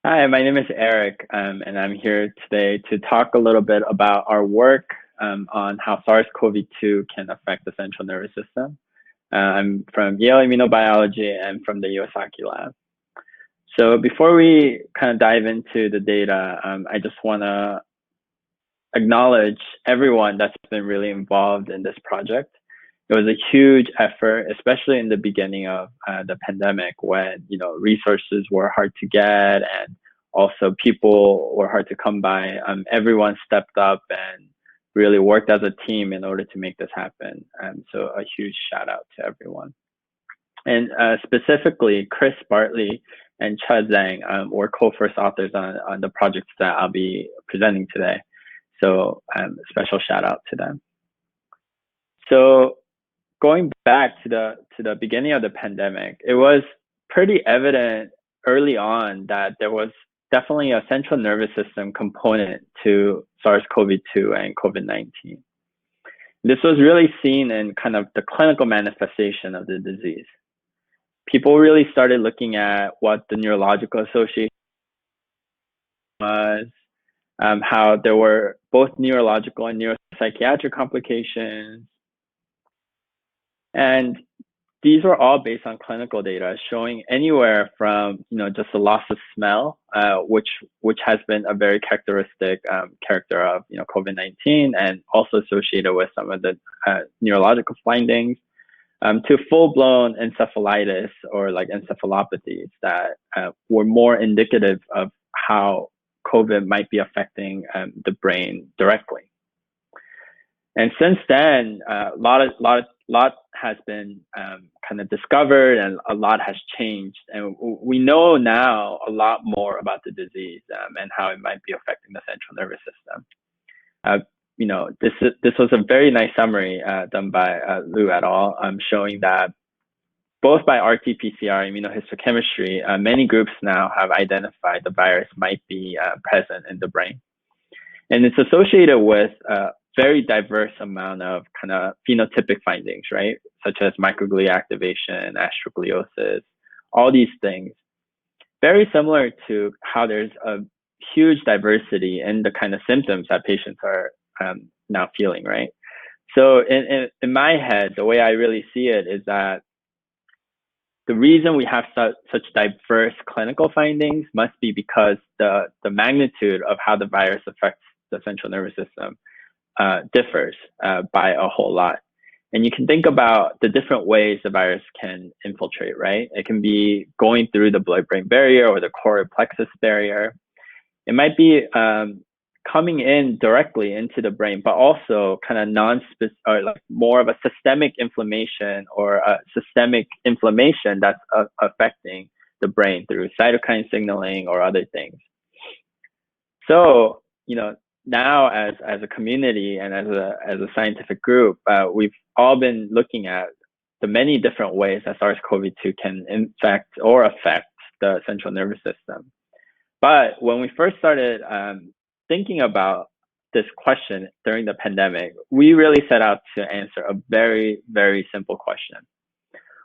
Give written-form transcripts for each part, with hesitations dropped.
Hi, my name is Eric, and I'm here today to talk a little bit about our work on how SARS-CoV-2 can affect the central nervous system. I'm from Yale Immunobiology and from the Iwasaki lab. So before we kind of dive into the data, I just want to acknowledge everyone that's been really involved in this project. It was a huge effort, especially in the beginning of the pandemic when, resources were hard to get and also people were hard to come by. Everyone stepped up and really worked as a team in order to make this happen. So a huge shout out to everyone. And specifically, Chris Bartley and Chad Zhang were co-first authors on the projects that I'll be presenting today. So special shout out to them. So going back to the beginning of the pandemic, it was pretty evident early on that there was definitely a central nervous system component to SARS-CoV-2 and COVID-19. This was really seen in kind of the clinical manifestation of the disease. People really started looking at what the neurological association was, how there were both neurological and neuropsychiatric complications. And these were all based on clinical data showing anywhere from, just the loss of smell, which has been a very characteristic character of, COVID-19 and also associated with some of the neurological findings, to full-blown encephalitis or like encephalopathies that were more indicative of how COVID might be affecting the brain directly. And since then, a lot has been kind of discovered and a lot has changed. And we know now a lot more about the disease and how it might be affecting the central nervous system. This was a very nice summary done by Liu et al. Showing that both by RT-PCR immunohistochemistry, many groups now have identified the virus might be present in the brain. And it's associated with very diverse amount of kind of phenotypic findings, right? Such as microglia activation, astrogliosis, all these things. Very similar to how there's a huge diversity in the kind of symptoms that patients are now feeling, right? So in my head, the way I really see it is that the reason we have such diverse clinical findings must be because the magnitude of how the virus affects the central nervous system differs by a whole lot. And you can think about the different ways the virus can infiltrate, right? It can be going through the blood-brain barrier or the choroid plexus barrier. It might be coming in directly into the brain, but also kind of or like more of a systemic inflammation or a systemic inflammation that's affecting the brain through cytokine signaling or other things. So, now as a community and as a scientific group, we've all been looking at the many different ways that SARS-CoV-2 can infect or affect the central nervous system. But when we first started thinking about this question during the pandemic, we really set out to answer a very, very simple question.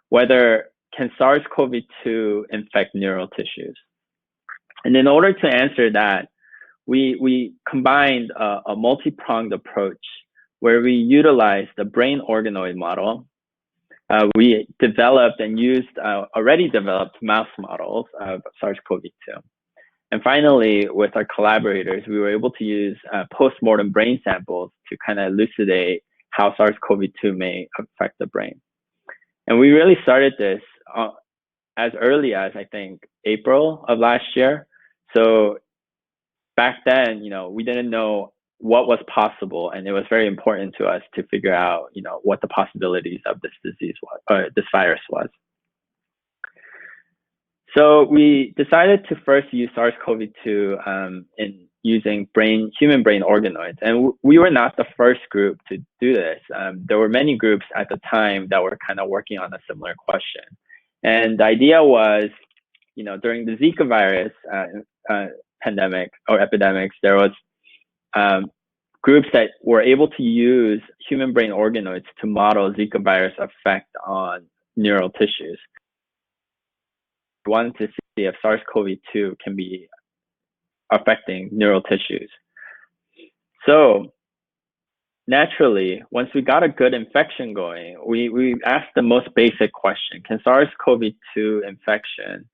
Whether can SARS-CoV-2 infect neural tissues? And in order to answer that, we combined a multi-pronged approach where we utilized the brain organoid model. We developed and used already developed mouse models of SARS-CoV-2. And finally, with our collaborators, we were able to use post-mortem brain samples to kind of elucidate how SARS-CoV-2 may affect the brain. And we really started this as early as, I think, April of last year. So back then, we didn't know what was possible, and it was very important to us to figure out, what the possibilities of this disease was, or this virus was. So we decided to first use SARS-CoV-2 in using human brain organoids. And we were not the first group to do this. There were many groups at the time that were kind of working on a similar question. And the idea was, during the Zika virus pandemic or epidemics, there was groups that were able to use human brain organoids to model Zika virus effect on neural tissues. We wanted to see if SARS-CoV-2 can be affecting neural tissues. So naturally, once we got a good infection going, we asked the most basic question: can SARS-CoV-2 infection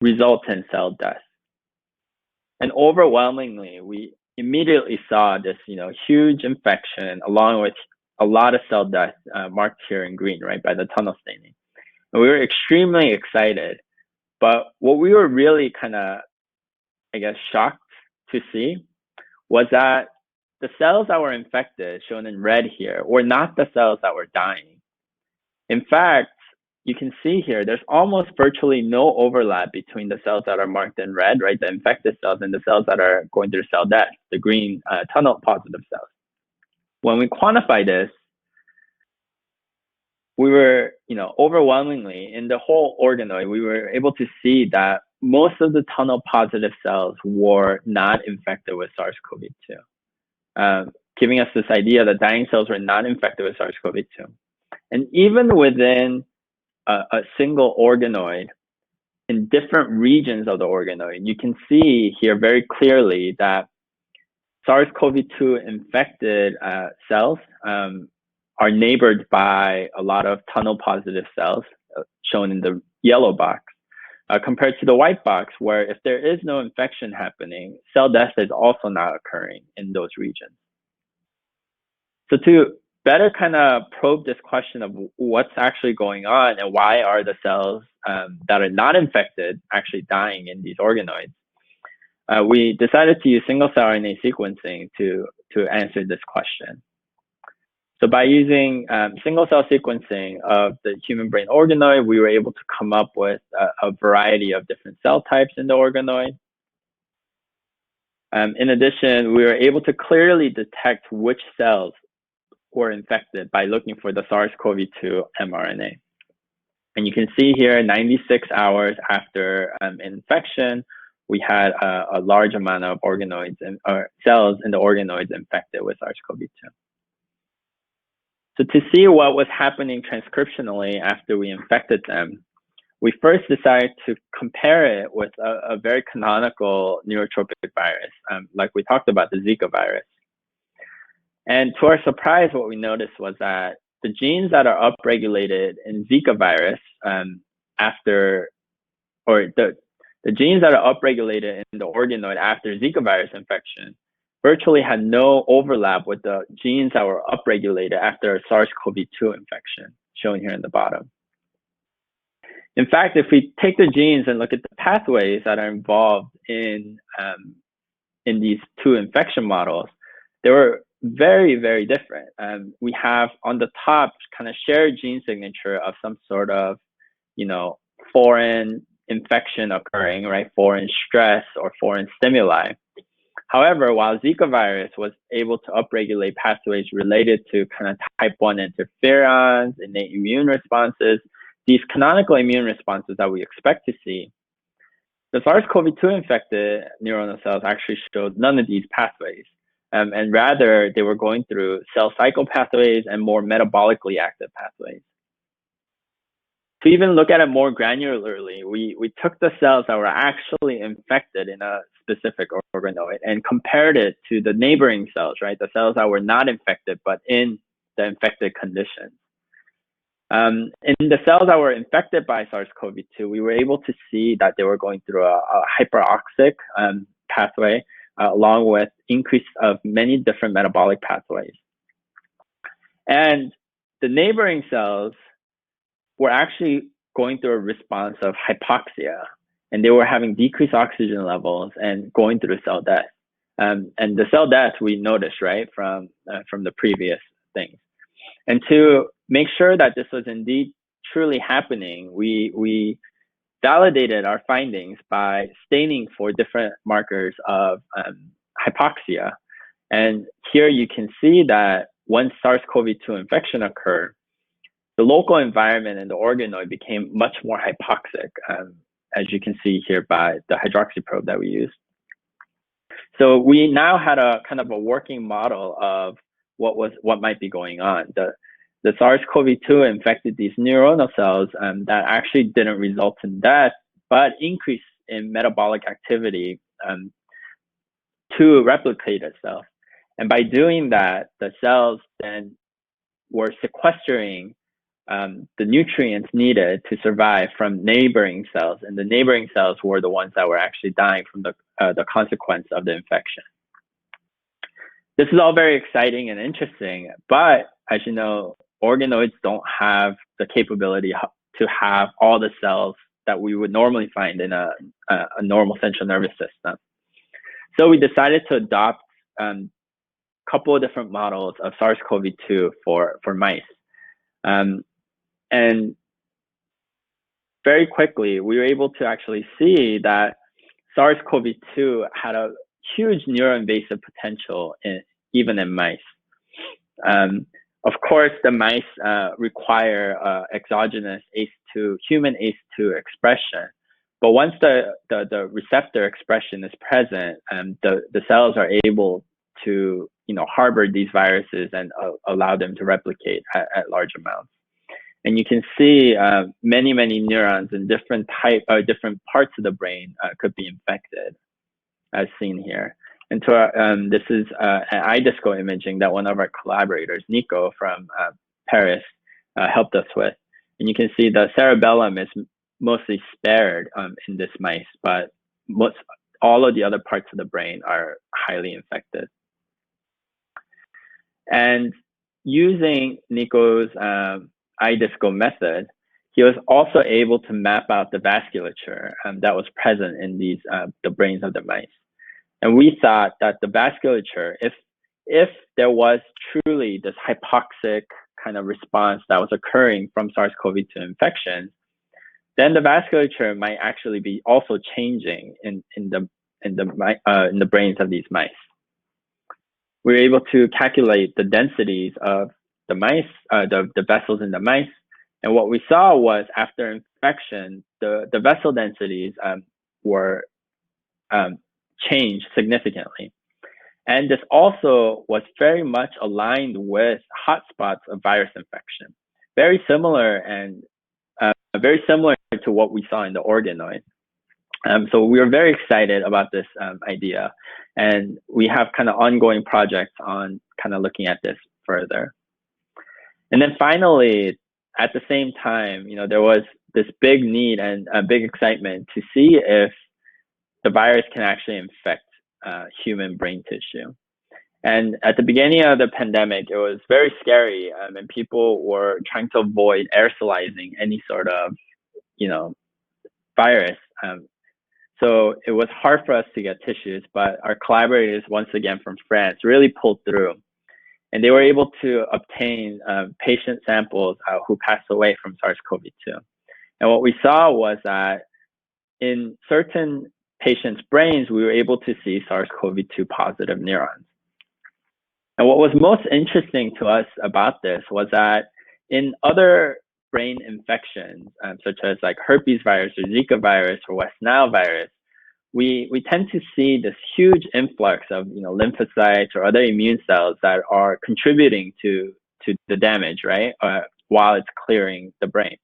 result in cell death? And overwhelmingly, we immediately saw this, huge infection along with a lot of cell death, marked here in green, right, by the tunnel staining. And we were extremely excited. But what we were really kind of, shocked to see was that the cells that were infected, shown in red here, were not the cells that were dying. In fact, you can see here, there's almost virtually no overlap between the cells that are marked in red, right, the infected cells, and the cells that are going through cell death, the green tunnel positive cells. When we quantify this, we were, overwhelmingly in the whole organoid, we were able to see that most of the tunnel positive cells were not infected with SARS-CoV-2, giving us this idea that dying cells were not infected with SARS-CoV-2. And even within a single organoid, in different regions of the organoid, you can see here very clearly that SARS-CoV-2 infected cells are neighbored by a lot of tunnel positive cells, shown in the yellow box, compared to the white box, where if there is no infection happening, cell death is also not occurring in those regions. So to better kind of probe this question of what's actually going on and why are the cells that are not infected actually dying in these organoids, we decided to use single-cell RNA sequencing to answer this question. So by using single-cell sequencing of the human brain organoid, we were able to come up with a variety of different cell types in the organoid. In addition, we were able to clearly detect which cells were infected by looking for the SARS-CoV-2 mRNA. And you can see here, 96 hours after infection, we had a large amount of organoids or cells in the organoids infected with SARS-CoV-2. So to see what was happening transcriptionally after we infected them, we first decided to compare it with a very canonical neurotropic virus, like we talked about, the Zika virus. And to our surprise, what we noticed was that the genes that are upregulated in Zika virus the genes that are upregulated in the organoid after Zika virus infection virtually had no overlap with the genes that were upregulated after a SARS-CoV-2 infection, shown here in the bottom. In fact, if we take the genes and look at the pathways that are involved in these two infection models, they were very, very different. We have on the top kind of shared gene signature of some sort of, foreign infection occurring, right? Foreign stress or foreign stimuli. However, while Zika virus was able to upregulate pathways related to kind of type 1 interferons, innate immune responses, these canonical immune responses that we expect to see, the SARS-CoV-2 infected neuronal cells actually showed none of these pathways. And rather, they were going through cell cycle pathways and more metabolically active pathways. To even look at it more granularly, we took the cells that were actually infected in a specific organoid and compared it to the neighboring cells, right? The cells that were not infected, but in the infected condition. In the cells that were infected by SARS-CoV-2, we were able to see that they were going through a hyperoxic pathway, along with increase of many different metabolic pathways. And the neighboring cells were actually going through a response of hypoxia, and they were having decreased oxygen levels and going through cell death. And the cell death we noticed, right, from the previous things. And to make sure that this was indeed truly happening, we validated our findings by staining for different markers of hypoxia. And here you can see that once SARS-CoV-2 infection occurred, the local environment in the organoid became much more hypoxic, as you can see here by the hydroxy probe that we used. So we now had a kind of a working model of what might be going on. The SARS-CoV-2 infected these neuronal cells that actually didn't result in death, but increase in metabolic activity to replicate itself. And by doing that, the cells then were sequestering the nutrients needed to survive from neighboring cells, and the neighboring cells were the ones that were actually dying from the consequence of the infection. This is all very exciting and interesting, but as you know, organoids don't have the capability to have all the cells that we would normally find in a normal central nervous system. So we decided to adopt a couple of different models of SARS-CoV-2 for mice. And very quickly, we were able to actually see that SARS-CoV-2 had a huge neuroinvasive potential even in mice. Of course, the mice require exogenous ACE2, human ACE2 expression. But once the receptor expression is present, the cells are able to harbor these viruses and allow them to replicate at large amounts. And you can see many neurons in different parts of the brain could be infected, as seen here. And this is an iDisco imaging that one of our collaborators, Nico from Paris, helped us with. And you can see the cerebellum is mostly spared in this mice, but all of the other parts of the brain are highly infected. And using Nico's iDisco method, he was also able to map out the vasculature that was present in the brains of the mice. And we thought that the vasculature, if there was truly this hypoxic kind of response that was occurring from SARS-CoV-2 infection, then the vasculature might actually be also changing in the brains of these mice. We were able to calculate the densities of the mice, the vessels in the mice, and what we saw was after infection, the vessel densities were changed significantly. And this also was very much aligned with hotspots of virus infection, very similar to what we saw in the organoid. So we were very excited about this idea, and we have kind of ongoing projects on kind of looking at this further. And then finally, at the same time, there was this big need and a big excitement to see if the virus can actually infect human brain tissue. And at the beginning of the pandemic, it was very scary, and people were trying to avoid aerosolizing any sort of, virus. So it was hard for us to get tissues, but our collaborators, once again from France, really pulled through. And they were able to obtain patient samples who passed away from SARS-CoV-2. And what we saw was that in certain patients' brains, we were able to see SARS-CoV-2 positive neurons. And what was most interesting to us about this was that in other brain infections, such as like herpes virus or Zika virus or West Nile virus, we tend to see this huge influx of lymphocytes or other immune cells that are contributing to the damage, right? While it's clearing the brain.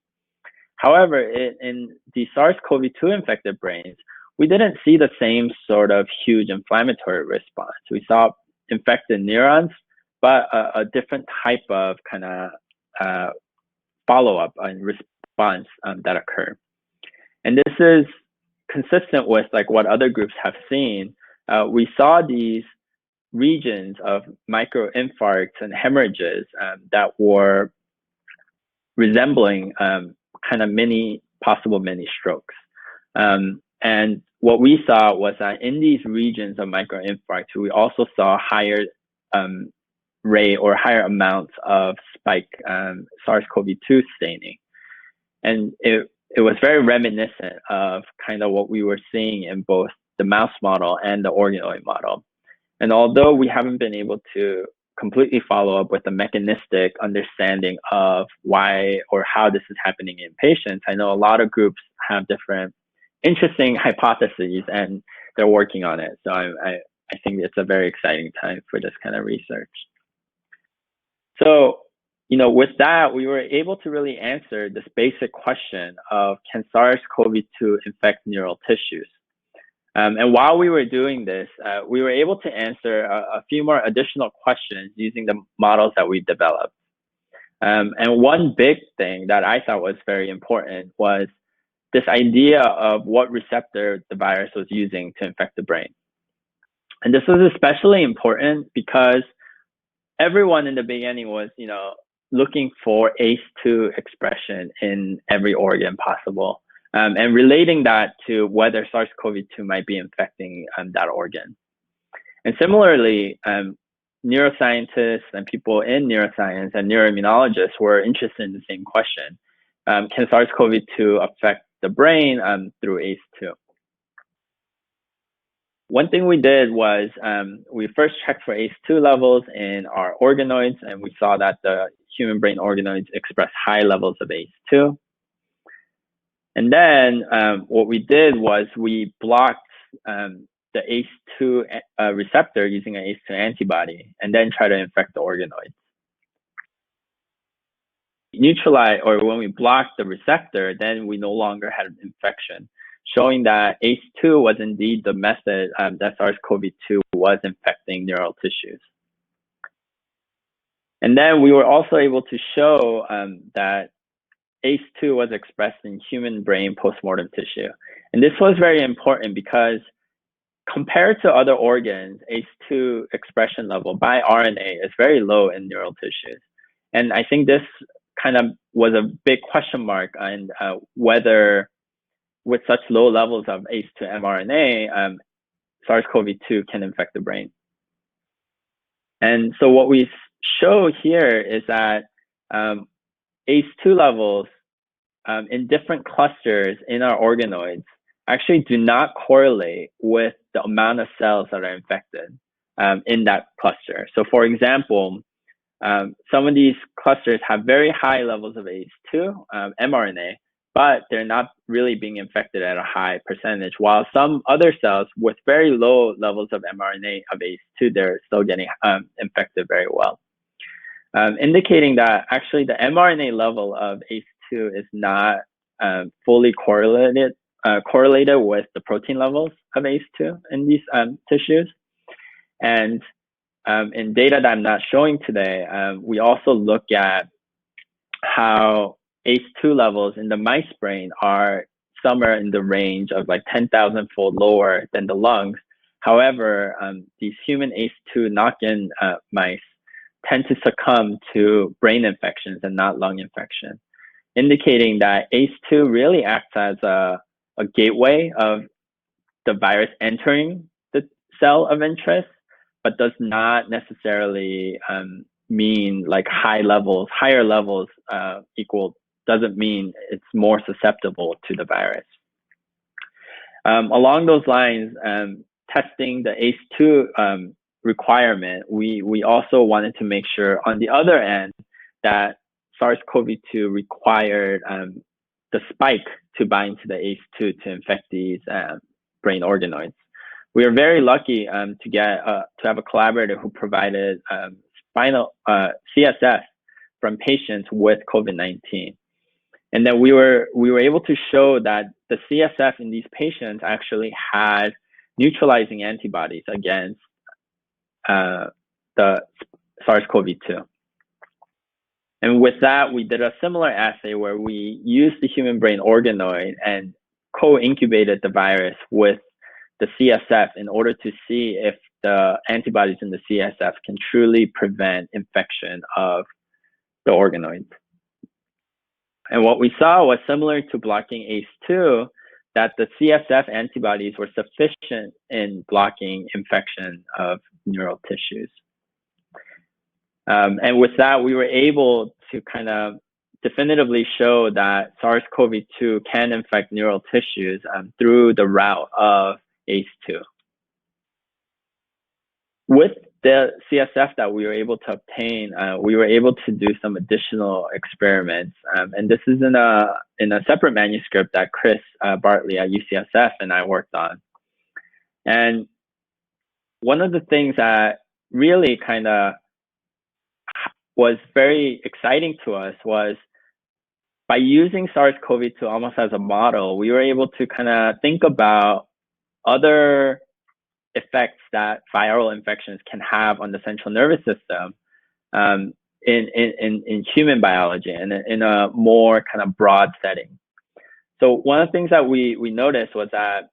However, in the SARS-CoV-2 infected brains, we didn't see the same sort of huge inflammatory response. We saw infected neurons, but a different type of kind of follow-up and response that occurred. And this is consistent with like what other groups have seen. We saw these regions of microinfarcts and hemorrhages that were resembling kind of possible mini strokes. And what we saw was that in these regions of microinfarct, we also saw higher rate or higher amounts of spike SARS-CoV-2 staining. And it was very reminiscent of kind of what we were seeing in both the mouse model and the organoid model. And although we haven't been able to completely follow up with the mechanistic understanding of why or how this is happening in patients, I know a lot of groups have different interesting hypotheses and they're working on it. So I think it's a very exciting time for this kind of research. So, with that, we were able to really answer this basic question of, can SARS-CoV-2 infect neural tissues? And while we were doing this, we were able to answer a few more additional questions using the models that we developed. And one big thing that I thought was very important was this idea of what receptor the virus was using to infect the brain. And this was especially important because everyone in the beginning was, looking for ACE2 expression in every organ possible, and relating that to whether SARS-CoV-2 might be infecting that organ. And similarly, neuroscientists and people in neuroscience and neuroimmunologists were interested in the same question. Can SARS-CoV-2 affect the brain through ACE2? One thing we did was we first checked for ACE2 levels in our organoids, and we saw that the human brain organoids express high levels of ACE2. And then what we did was we blocked the ACE2 receptor using an ACE2 antibody, and then try to infect the organoids. Neutralize, or when we blocked the receptor, then we no longer had an infection, showing that ACE2 was indeed the method that SARS-CoV-2 was infecting neural tissues. And then we were also able to show that ACE2 was expressed in human brain post-mortem tissue. And this was very important because compared to other organs, ACE2 expression level by RNA is very low in neural tissues. And I think this kind of was a big question mark on whether with such low levels of ACE2 mRNA, SARS-CoV-2 can infect the brain. And so what we show here is that ACE2 levels in different clusters in our organoids actually do not correlate with the amount of cells that are infected in that cluster. So for example, some of these clusters have very high levels of ACE2 mRNA, but they're not really being infected at a high percentage, while some other cells with very low levels of mRNA of ACE2, they're still getting infected very well. Indicating that actually the mRNA level of ACE2 is not fully correlated with the protein levels of ACE2 in these tissues. And in data that I'm not showing today, we also look at how ACE2 levels in the mice brain are somewhere in the range of like 10,000-fold lower than the lungs. However, these human ACE2 knock-in mice tend to succumb to brain infections and not lung infection, indicating that ACE2 really acts as a gateway of the virus entering the cell of interest, but does not necessarily mean like higher levels doesn't mean it's more susceptible to the virus. Along those lines, testing the ACE2 requirement, we also wanted to make sure on the other end that SARS-CoV-2 required the spike to bind to the ACE2 to infect these brain organoids. We are very lucky to have a collaborator who provided spinal CSF from patients with COVID-19. And then we were able to show that the CSF in these patients actually had neutralizing antibodies against the SARS-CoV-2. And with that, we did a similar assay where we used the human brain organoid and co-incubated the virus with the CSF in order to see if the antibodies in the CSF can truly prevent infection of the organoids. And what we saw was similar to blocking ACE2, that the CSF antibodies were sufficient in blocking infection of neural tissues. And with that, we were able to kind of definitively show that SARS-CoV-2 can infect neural tissues through the route of ACE2. With the CSF that we were able to obtain, we were able to do some additional experiments. And this is in a separate manuscript that Chris Bartley at UCSF and I worked on. And one of the things that really kind of was very exciting to us was by using SARS-CoV-2 almost as a model, we were able to kind of think about other effects that viral infections can have on the central nervous system in human biology and in a more kind of broad setting. So one of the things that we noticed was that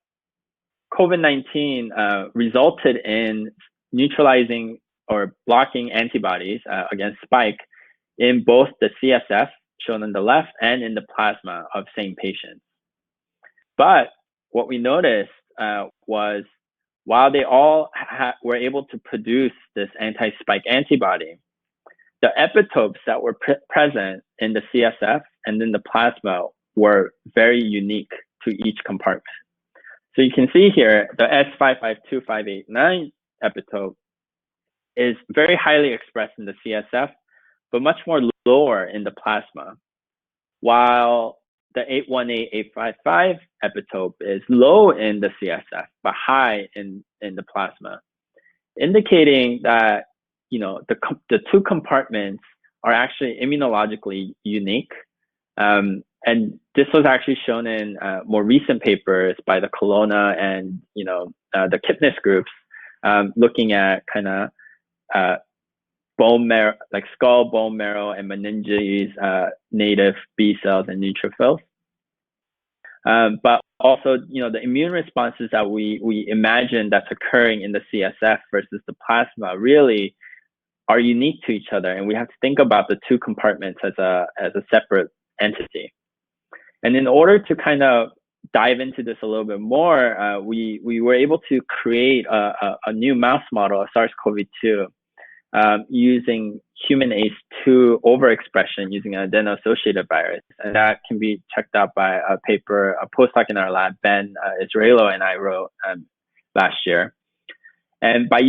COVID-19 resulted in neutralizing or blocking antibodies against spike in both the CSF, shown on the left, and in the plasma of same patients. But what we noticed was while they all were able to produce this anti-spike antibody, the epitopes that were present in the CSF and in the plasma were very unique to each compartment. So you can see here, the S552589 epitope is very highly expressed in the CSF, but much more lower in the plasma, while the 818855 epitope is low in the CSF, but high in the plasma, indicating that the two compartments are actually immunologically unique. And this was actually shown in more recent papers by the Colonna and the Kipnis groups, looking at kind of bone marrow, like skull, bone marrow, and meninges, native B cells and neutrophils. But also, the immune responses that we imagine that's occurring in the CSF versus the plasma really are unique to each other, and we have to think about the two compartments as a separate entity. And in order to kind of dive into this a little bit more, we were able to create a new mouse model of SARS-CoV-2 using human ACE2 overexpression using an adeno-associated virus. And that can be checked out by a paper, a postdoc in our lab, Ben Israelo and I wrote last year. And by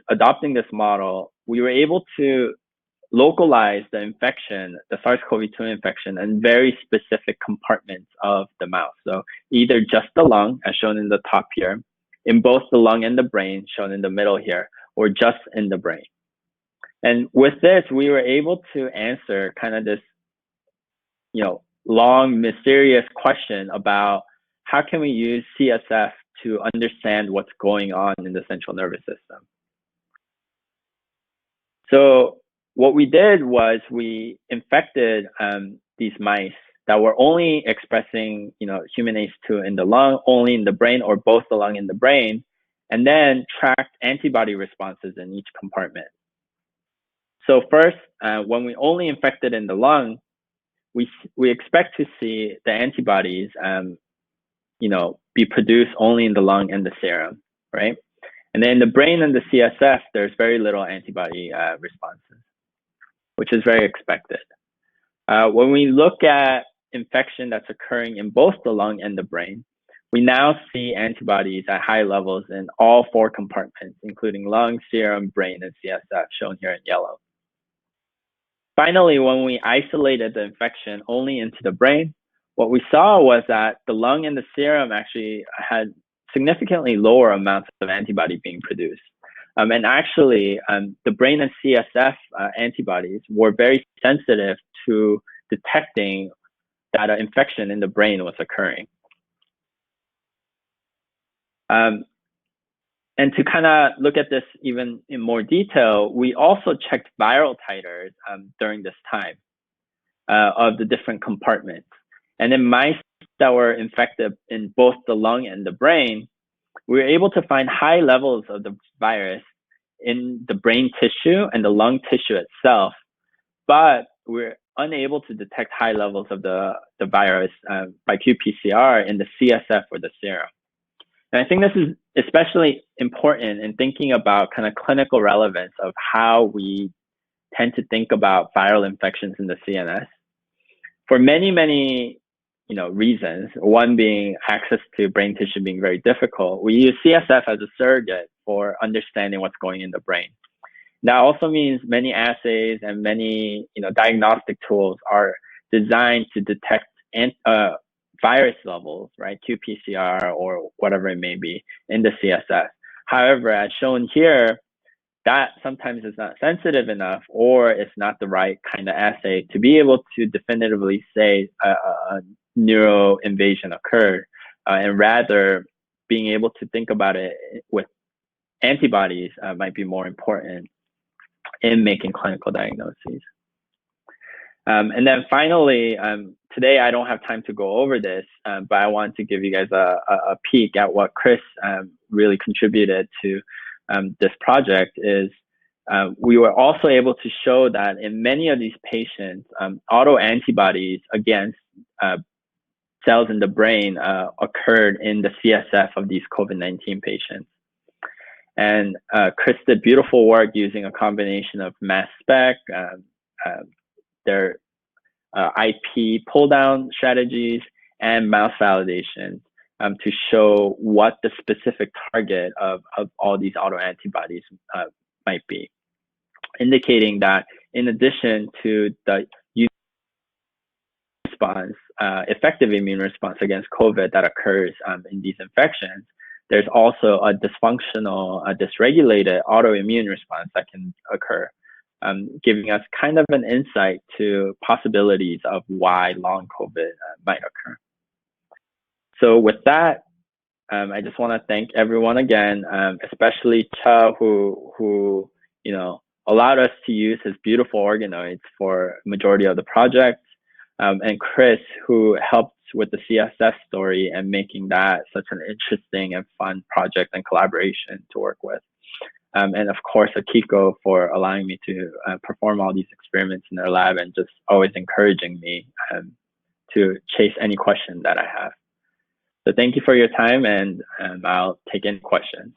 adopting this model, we were able to localize the infection, the SARS-CoV-2 infection, in very specific compartments of the mouse. So either just the lung, as shown in the top here, in both the lung and the brain, shown in the middle here, or just in the brain. And with this, we were able to answer kind of this, long, mysterious question about how can we use CSF to understand what's going on in the central nervous system. So what we did was we infected these mice that were only expressing, human ACE2 in the lung, only in the brain, or both the lung and the brain, and then tracked antibody responses in each compartment. So first, when we only infected in the lung, we expect to see the antibodies, be produced only in the lung and the serum, right? And then in the brain and the CSF, there's very little antibody responses, which is very expected. When we look at infection that's occurring in both the lung and the brain, we now see antibodies at high levels in all four compartments, including lung, serum, brain, and CSF, shown here in yellow. Finally, when we isolated the infection only into the brain, what we saw was that the lung and the serum actually had significantly lower amounts of antibody being produced. And actually, the brain and CSF antibodies were very sensitive to detecting that an infection in the brain was occurring. And to kind of look at this even in more detail, we also checked viral titers during this time of the different compartments. And in mice that were infected in both the lung and the brain, we were able to find high levels of the virus in the brain tissue and the lung tissue itself, but we're unable to detect high levels of the virus by qPCR in the CSF or the serum. And I think this is especially important in thinking about kind of clinical relevance of how we tend to think about viral infections in the CNS. For many, many reasons, one being access to brain tissue being very difficult, we use CSF as a surrogate for understanding what's going in the brain. That also means many assays and many diagnostic tools are designed to detect virus levels, right, qPCR or whatever it may be, in the CSF. However, as shown here, that sometimes is not sensitive enough, or it's not the right kind of assay to be able to definitively say a neuroinvasion occurred, and rather being able to think about it with antibodies might be more important in making clinical diagnoses. And then finally, today I don't have time to go over this, but I want to give you guys a peek at what Chris really contributed to this project. Is we were also able to show that in many of these patients, autoantibodies against cells in the brain occurred in the CSF of these COVID-19 patients. And Chris did beautiful work using a combination of mass spec, their IP pull-down strategies, and mouse validation to show what the specific target of all these autoantibodies might be, indicating that in addition to the response, effective immune response against COVID that occurs in these infections, there's also a dysfunctional, dysregulated autoimmune response that can occur, giving us kind of an insight to possibilities of why long COVID might occur. So with that, I just want to thank everyone again, especially Cha, who allowed us to use his beautiful organoids for majority of the project, and Chris, who helped with the CSS story and making that such an interesting and fun project and collaboration to work with. And of course, Akiko for allowing me to perform all these experiments in their lab and just always encouraging me to chase any question that I have. So thank you for your time, and I'll take any questions.